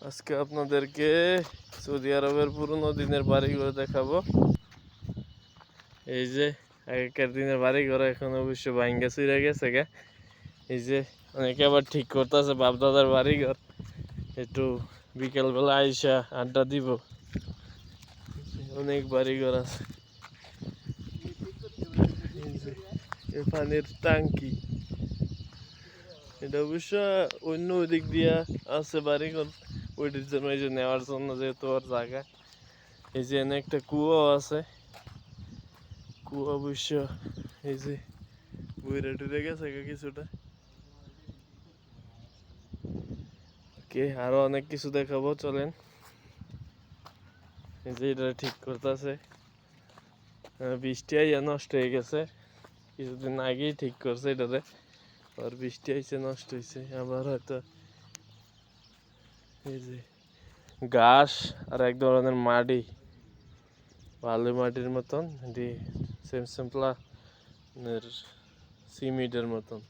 আজকে আপনাদেরকে সৌদি আরবের পুরোনো দিনের বাড়িঘর দেখাবো। এই যে আগেকার দিনের বাড়িঘর এখন অবশ্য ভাঙ্গা চুরে গেছে গা। এই যে অনেকে আবার ঠিক করতেছে বাপ দাদার বাড়িঘর, একটু বিকেলবেলা আইসা আড্ডা দিব। অনেক বাড়িঘর আছে। পানির টাঙ্কি, এটা অবশ্য অন্য দিক দিয়া আছে বাড়িঘর, ওইটির জন্য এই যে নেওয়ার জন্য যেহেতু ওর জায়গা। এই যে এনে একটা কুয়ো আছে, কুয়ো অবশ্য এই যে বইরা টুরে গেছে কিছুটা। ওকে, আরো অনেক কিছু দেখাবো, চলেন। এই যে এটা ঠিক করতেছে, বৃষ্টি আইয়া নষ্ট হয়ে গেছে, কিছুদিন আগেই ঠিক করছে এটাতে, আর বৃষ্টি আইসে নষ্ট হয়েছে। আবার হয়তো এই যে ঘাস আর এক ধরনের মাটি, বালু মাটির মতন, এটি সেম সিম্পলা সিমেন্টের মতন।